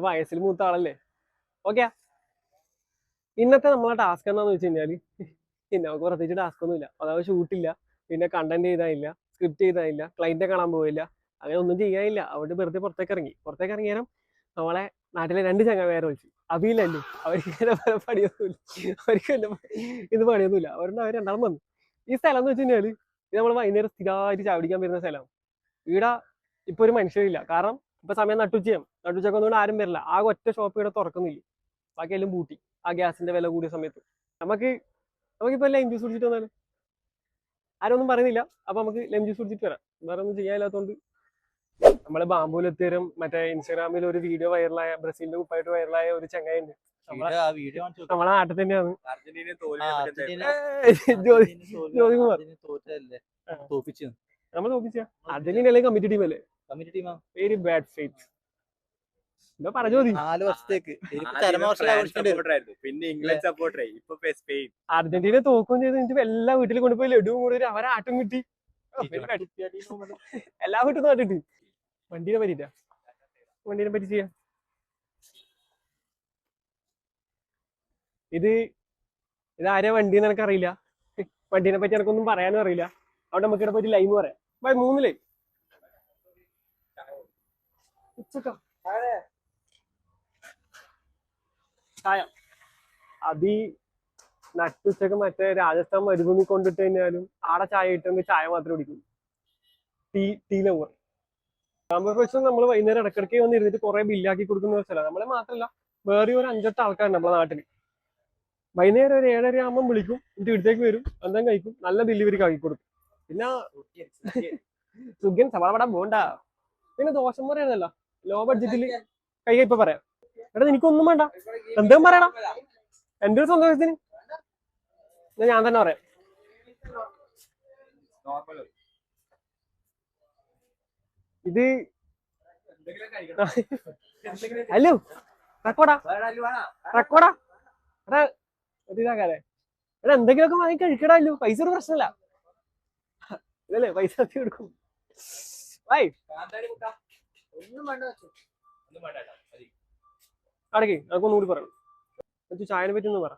വയസ്സിൽ മൂത്ത ആളല്ലേ. ഓക്കെ, ഇന്നത്തെ നമ്മളെ ടാസ്ക് എന്താന്ന് വെച്ച് കഴിഞ്ഞാല് നമുക്ക് പ്രത്യേകിച്ച് ടാസ്ക് ഒന്നും ഇല്ല. അതായത് ഷൂട്ടില്ല, പിന്നെ കണ്ടന്റ് ചെയ്തായില്ല, സ്ക്രിപ്റ്റ് ചെയ്തായില്ല, ക്ലൈന്റെ കാണാൻ പോയില്ല, അങ്ങനെ ഒന്നും ചെയ്യാനില്ല. അവിടെ വെറുതെ പുറത്തേക്ക് ഇറങ്ങിയാലും നമ്മളെ നാട്ടിലെ 2 ചങ്ങായിമാരെ വിളിച്ചു. അഭിയിലല്ലേ, അവർക്ക് പണിയൊന്നുമില്ല, അവർക്ക് ഇത് പണിയൊന്നുമില്ല. അവർ രണ്ടാളും വന്നു. ഈ സ്ഥലം എന്ന് വെച്ച് കഴിഞ്ഞാല് ഇത് നമ്മൾ വൈകുന്നേരം സ്ഥിരമായിട്ട് ചാവടിക്കാൻ വരുന്ന സ്ഥലമാണ്. ഇവിടെ ഇപ്പൊ ഒരു മനുഷ്യരില്ല, കാരണം ഇപ്പൊ സമയം നട്ടുച്ചയൊക്കെ ഒന്നുകൊണ്ട് ആരും വരില്ല. ആകെ ഒറ്റ ഷോപ്പ് ഇവിടെ തുറക്കുന്നില്ല, ബാക്കിയെല്ലാം പൂട്ടി. ആ ഗ്യാസിന്റെ വില കൂടിയ സമയത്ത് നമുക്കിപ്പോ ലൈം ജ്യൂസ് കുടിച്ചിട്ട് വന്നാലും ആരൊന്നും പറയുന്നില്ല. അപ്പൊ നമുക്ക് ലൈം ജ്യൂസ് കുടിച്ചിട്ട് വരാം. വേറെ ഒന്നും ചെയ്യാനില്ലാത്തതുകൊണ്ട് നമ്മള് ബാമ്പൂലെത്തിയരും മറ്റേ ഇൻസ്റ്റാഗ്രാമിൽ ഒരു വീഡിയോ വൈറലായ, ബ്രസീലിന്റെ കുപ്പായിട്ട് വൈറലായ ഒരു ചങ്ങായിണ്ട്. നമ്മളെ നാട്ടിൽ തന്നെയാണ്, ജ്യോതികുമാർ. നമ്മൾ തോപ്പിച്ച അർജന്റീനയിലെ കമ്മിറ്റി ടീം അല്ലേ? Very bad fate. എന്താ പറഞ്ഞു? 4 വർഷത്തേക്ക് പിന്നെ ഇംഗ്ലണ്ട് സപ്പോർട്ടറായി, ഇപ്പൊ സ്പെയിൻ. അർജന്റീന തോക്കുകയും ചെയ്ത് എനിക്ക് എല്ലാ വീട്ടിലും കൊണ്ടുപോയി ലഡുവും കൂടി അവരെ ആട്ടും കിട്ടി. എല്ലാ വീട്ടിൽ നിന്ന് കണ്ടിട്ട് വണ്ടീനെ പറ്റി ചെയ്യാം. ഇതാരെ വണ്ടി എന്ന് എനിക്കറിയില്ല. വണ്ടീനെ പറ്റി എനിക്കൊന്നും പറയാനും അറിയില്ല. അവിടെ നമുക്ക് ഇവിടെ പറ്റി ലൈവ് പറയാം. 3 ലൈവ് ചായ. അതി നട്ടുച്ചക്ക് മറ്റേ രാജസ്ഥാൻ മരുഭൂമി കൊണ്ടിട്ട് കഴിഞ്ഞാലും ആടെ ചായ ഇട്ടെങ്കിൽ ചായ മാത്രം കുടിക്കും. Tea lover. പക്ഷെ നമ്മൾ വൈകുന്നേരം ഇടക്കിടയ്ക്ക് വന്ന് ഇരുന്നിട്ട് കുറെ ബില്ലാക്കി കൊടുക്കുന്ന സ്ഥലം. നമ്മളെ മാത്രമല്ല, വേറെ ഒരു 5-8 ആൾക്കാരുണ്ട് നമ്മളെ നാട്ടിൽ. വൈകുന്നേരം ഒരു 7:30 ആകുമ്പോൾ വിളിക്കും, എന്നിട്ട് വീട്ടിലേക്ക് വരും, എന്തെങ്കിലും കഴിക്കും, നല്ല ബില്ല് ഇവർക്ക് ആക്കി കൊടുക്കും. പിന്നെ സുഖൻ സവാള പോണ്ട. പിന്നെ ദോഷം പറയുന്നല്ല, ലോ ബഡ്ജറ്റിൽ ഇപ്പൊ പറയാം. എടാ എനിക്കൊന്നും വേണ്ട, എന്തും പറയണം. എന്റെ ഒരു സന്തോഷത്തിന് ഞാൻ തന്നെ പറയാം. ഇത് ഹലോ റെക്കോർഡാ ഇതാക്കാതെ. എടാ എന്തെങ്കിലുമൊക്കെ വാങ്ങി കഴിക്കടാല്ലോ, പൈസ ഒരു പ്രശ്നമല്ല. ഇതല്ലേ പൈസ കൊടുക്കും. അടക്കി അതൊക്കെ ഒന്നുകൂടി പറയണം. ചായനെ പറ്റി ഒന്ന് പറ.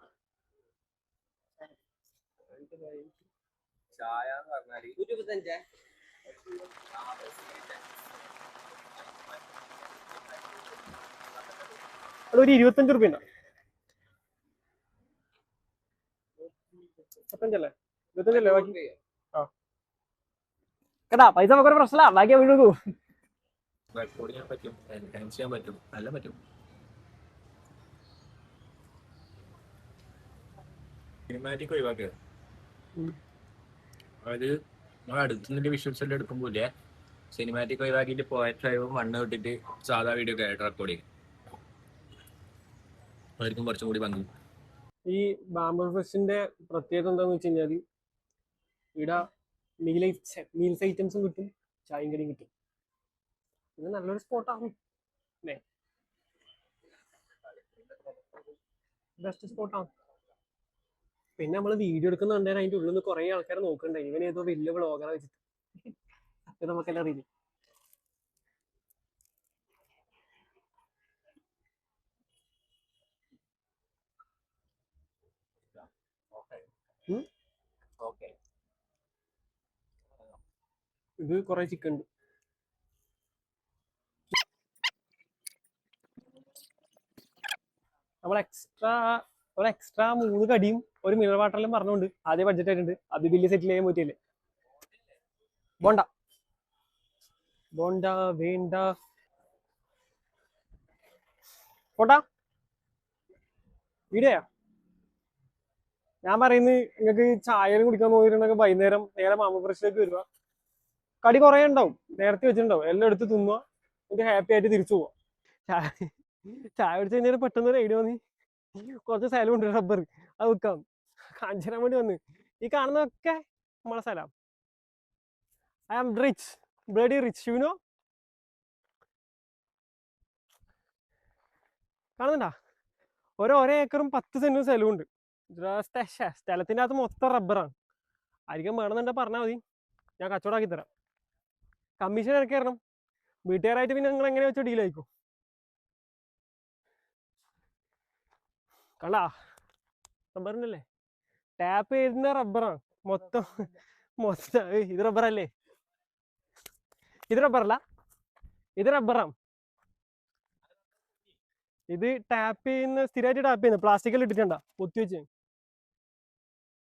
ചായ എന്ന് പറഞ്ഞാല് അവിടെ ഒരു 25 റുപ്യ ഉണ്ടോ? 25 അല്ലേ ബാക്കി? ആ കേട്ടാ, പൈസ നമുക്കൊരു പ്രശ്നമില്ല, ബാക്കി വീട് കൊടുക്കും. സിനിമാറ്റിക് ഒഴിവാക്കുക. അതായത് നമ്മൾ അടുത്തുനിന്നിട്ട് വിഷ്വൽസ് എല്ലാം എടുക്കുമ്പോഴേ സിനിമാറ്റിക് ഒഴിവാക്കിയിട്ട് പോയറ്റ് ഡ്രൈവും മണ്ണ് വിട്ടിട്ട് സാധാ വീഡിയോ ഒക്കെ ആയിട്ട് റെക്കോർഡ് ചെയ്യും. അതായിരിക്കും കുറച്ചും കൂടി ഭംഗി. ഈ ബാംബോ ഫെസ്റ്റിന്റെ പ്രത്യേകത എന്താന്ന് വെച്ച് കഴിഞ്ഞാല് ഇവിടെ മീൽസ് ഐറ്റംസും കിട്ടും, ചായയും കടിയും കിട്ടും. ഇത് നല്ലൊരു സ്പോട്ടാണ്, ബെസ്റ്റ് സ്പോട്ടാണ്. പിന്നെ നമ്മള് വീഡിയോ എടുക്കുന്നുണ്ടെങ്കിൽ അതിന്റെ ഉള്ളിൽ നിന്ന് കുറെ ആൾക്കാർ നോക്കണ്ടായി, ഇവൻ ഏതോ വലിയ വ്ളോഗറെ വെച്ചിട്ട്. ഇത് നമുക്കെല്ലാം അറിയില്ല. ഇത് കുറെ ചിക്കൻ ഉണ്ട്. നമ്മൾ എക്സ്ട്രാ 3 കടിയും ഒരു മിനറൽ വാട്ടറിലും പറഞ്ഞുകൊണ്ട് ആദ്യം ബഡ്ജറ്റ് ആയിട്ടുണ്ട്. അത് ബില്ല് സെറ്റിൽ ചെയ്യാൻ പറ്റിയല്ലേ. ബോണ്ട വേണ്ട പോട്ടാ വീഡിയോയാ. ഞാൻ പറയുന്നത് നിങ്ങൾക്ക് ചായ കുടിക്കാൻ പോയിട്ടുണ്ടെങ്കിൽ വൈകുന്നേരം നേരെ മാമപ്രശ്നേക്ക് വരിക. കടി കുറെ ഉണ്ടാവും, നേരത്തെ വെച്ചിട്ടുണ്ടാവും, എല്ലാം എടുത്ത് തിന്നുക, എന്നിട്ട് ഹാപ്പി ആയിട്ട് തിരിച്ചു പോവാ. ചായ കുടിച്ച് കഴിഞ്ഞാൽ പെട്ടെന്ന് ഒരു ഐഡിയ വന്നി, കുറച്ച് സ്ഥലം ഉണ്ട് റബ്ബർ, അത് വിൽക്കാം, കാണിച്ചു തരാൻ വേണ്ടി വന്ന്. ഈ കാണുന്നതൊക്കെ നമ്മളെ സ്ഥലം. I am rich, bloody rich, you know. കാണുന്നുണ്ടാ? ഓരോ ഏക്കറും 10 സെന്റും സ്ഥലമുണ്ട്. സ്ഥലത്തിൻ്റെ അകത്ത് മൊത്തം റബ്ബറാണ്. ആയിരിക്കും വേണമെന്നുണ്ടെങ്കിൽ പറഞ്ഞാൽ മതി, ഞാൻ കച്ചവടമാക്കി തരാം. കമ്മീഷൻ ഇറക്കി തരണം. വീട്ടുകാരായിട്ട് പിന്നെ നിങ്ങൾ എങ്ങനെ വെച്ചോ ഡീലായിക്കോ. കണ്ടാ റബ്ബറിനല്ലേ, ടാപ്പ് ചെയ്യുന്ന റബ്ബറാണ് മൊത്തം. മൊത്തം ഇത് റബ്ബറല്ലേ, ഇത് റബ്ബറല്ല, ഇത് റബ്ബറാണ്. ഇത് ടാപ്പ് ചെയ്യുന്ന സ്ഥിരമായിട്ട് ടാപ്പ് ചെയ്യുന്നത് പ്ലാസ്റ്റിക്കിൽ ഇട്ടിട്ടുണ്ടാ പൊത്തി വെച്ച്.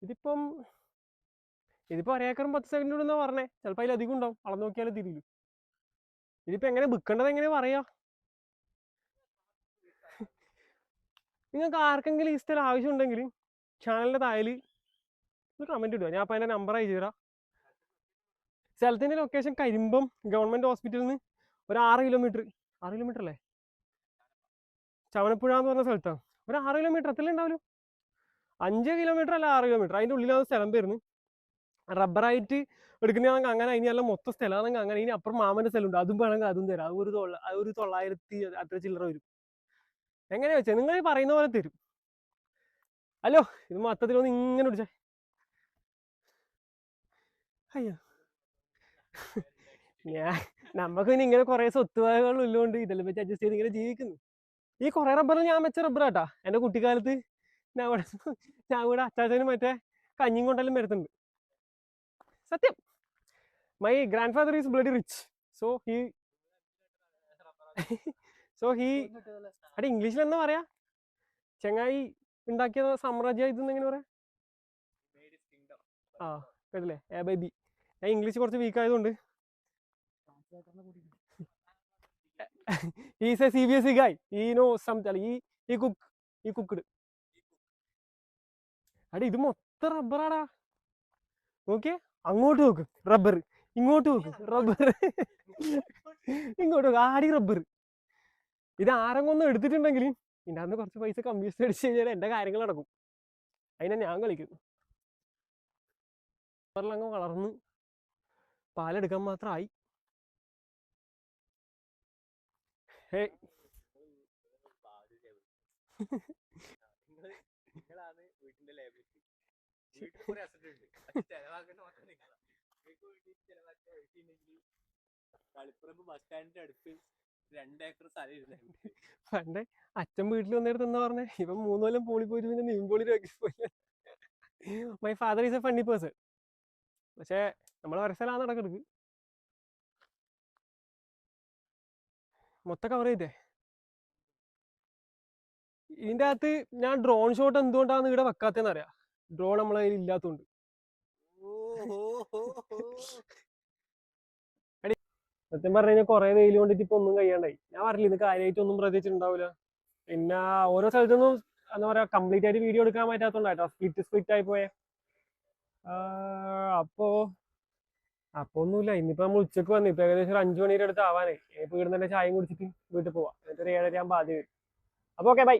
ഇതിപ്പോ ഒരേക്കറും 10 സെക്കൻഡ് എന്നാ പറഞ്ഞേ, ചിലപ്പോൾ അതിലധികം ഉണ്ടാവും, അളന്ന് നോക്കിയാലും തിരിയില്ല. ഇതിപ്പോ എങ്ങനെ വിൽക്കേണ്ടത് എങ്ങനെ പറയാ? നിങ്ങൾക്ക് ആർക്കെങ്കിലും ഈ സ്ഥലം ആവശ്യം ഉണ്ടെങ്കിൽ ചാനലിന്റെ താഴെ ഒരു കമന്റ് ഇടുക, ഞാൻ അപ്പൊ അതിന്റെ നമ്പർ അയച്ചു തരാം. സ്ഥലത്തിന്റെ ലൊക്കേഷൻ കരിമ്പം ഗവൺമെന്റ് ഹോസ്പിറ്റലിൽ നിന്ന് ഒരു 6 കിലോമീറ്റർ, 6 കിലോമീറ്റർ അല്ലേ, ചവനപ്പുഴ എന്ന് പറഞ്ഞ സ്ഥലത്താണ്. ഒരു 6 കിലോമീറ്റർ എത്ര ഉണ്ടാവില്ല, 5 കിലോമീറ്റർ അല്ല 6 കിലോമീറ്റർ, അതിന്റെ ഉള്ളിലാണ് സ്ഥലം വരുന്നത്. റബ്ബറായിട്ട് എടുക്കുന്നതാണെങ്കിൽ അങ്ങനെ, ഇനി അല്ല മൊത്തം സ്ഥലമാണെങ്കിൽ അങ്ങനെ. ഇനി അപ്പുറം മാമന്റെ സ്ഥലമുണ്ട്, അതും വേണമെങ്കിൽ അതും തരാം. അത് ഒരു 900 അത്ര ചില്ലറ വരും. എങ്ങനെയാ വെച്ചാൽ നിങ്ങൾ ഈ പറയുന്ന പോലെ തരും. ഹലോ, ഇത് മൊത്തത്തിലൊന്ന് ഇങ്ങനെ പിടിച്ചേ. അയ്യോ, നമുക്ക് പിന്നെ ഇങ്ങനെ കുറെ സ്വത്തുവകകൾ ഉള്ളതുകൊണ്ട് ഇതെല്ലാം വെച്ച് അഡ്ജസ്റ്റ് ചെയ്ത് ഇങ്ങനെ ജീവിക്കുന്നു. ഈ കുറെ റബ്ബർ ഞാൻ വെച്ച റബ്ബറാട്ടാ. എന്റെ കുട്ടിക്കാലത്ത് ഞാൻ ഇവിടെ അച്ചാച്ചനും മറ്റേ കഞ്ഞിയും കൊണ്ടെല്ലാം വരുത്തുന്നുണ്ട്. സത്യം, my grand father is bloody rich. So he അവിടെ ഇംഗ്ലീഷിൽ എന്താ പറയാ, ചെങ്ങായി ഉണ്ടാക്കിയ സാമ്രാജ്യം ഇതെന്ന് എങ്ങനെ പറയാ? ആ കേട്ടില്ലേ, എ ബൈ ബി. ഞാൻ ഇംഗ്ലീഷ് കുറച്ച് വീക്ക് ആയതുകൊണ്ട് is A CBSE guy. He knows something. He cooked. അടി ഇത് മൊത്തം റബ്ബറാടാ. ഓക്കെ, അങ്ങോട്ട് നോക്ക് റബ്ബർ, ഇങ്ങോട്ട് നോക്ക് റബ്ബർ, ഇങ്ങോട്ട് നോക്ക് ആടി റബ്ബർ. ഇത് ആരെങ്കിലും എടുത്തിട്ടുണ്ടെങ്കിൽ ഇതിൻ്റെ അന്ന് കുറച്ച് പൈസ കമ്മീഷൻ അടിച്ചു കഴിഞ്ഞാൽ എന്റെ കാര്യങ്ങൾ നടക്കും. അതിനെ ഞാൻ കളിക്കുന്നു. റബ്ബറിലങ്ങ് വളർന്ന് പാലെടുക്കാൻ മാത്രമായി. നിങ്ങളാണ് വീട്ടിന്റെ ലൈബിലിറ്റി. വീട്ടിൽ കുറെ അസറ്റ് ഉണ്ട്, ചെലവാക്കേണ്ട മാത്രം നിങ്ങളാണ്. കളിപ്പുറമ്പ് ബസ് സ്റ്റാൻഡിന്റെ അടുത്ത് 2 ഏക്കർ സ്ഥലം ഇരുന്നു. പണ്ട് അച്ഛൻ വീട്ടിൽ വന്നിട്ട് എന്താ പറഞ്ഞേ, ഇവൻ 3 കൊല്ലം പോളി പോയിട്ട് പിന്നെ നീമ്പോളി പോയി. My father is A funny person. പക്ഷെ നമ്മൾ ഒരേ സ്ഥലമാണ് നടക്കുന്നത്. മൊത്തം കവർ ചെയ്തേ. ഇതിന്റെ അകത്ത് ഞാൻ ഡ്രോൺ ഷോട്ട് എന്തുകൊണ്ടാണ് ഇവിടെ വെക്കാത്തെന്ന് അറിയാം. ഡ്രോൺ നമ്മളെ കയ്യിൽ ഇല്ലാത്തതുകൊണ്ട്. സത്യം പറഞ്ഞു കഴിഞ്ഞാൽ കുറെ വെയിൽ കൊണ്ടിട്ട് ഇപ്പൊ ഒന്നും കഴിയാണ്ടായി. ഞാൻ പറഞ്ഞില്ല ഇത് കാര്യമായിട്ടൊന്നും പ്രത്യേകിച്ചിട്ടുണ്ടാവില്ല. പിന്നെ ഓരോ സ്ഥലത്തൊന്നും എന്താ പറയാ കംപ്ലീറ്റ് ആയിട്ട് വീഡിയോ എടുക്കാൻ പറ്റാത്തോണ്ടായിട്ടോ സ്പ്ലിറ്റ് ആയി പോയെ. അപ്പോ ഒന്നുമില്ല. ഇന്നിപ്പോ നമ്മൾ ഉച്ചക്ക് വന്നു, ഇപ്പൊ ഏകദേശം ഒരു 5 മണിയുടെ അടുത്ത് ആവാനായി. ഇപ്പൊ ഇവിടെ തന്നെ ചായയും കുടിച്ചിട്ട് വീട്ടിൽ പോവാം. എന്നിട്ട് ഒരു 7:30 ആകുമ്പോൾ ആദ്യം വരും. അപ്പൊ ഓക്കെ, ബൈ.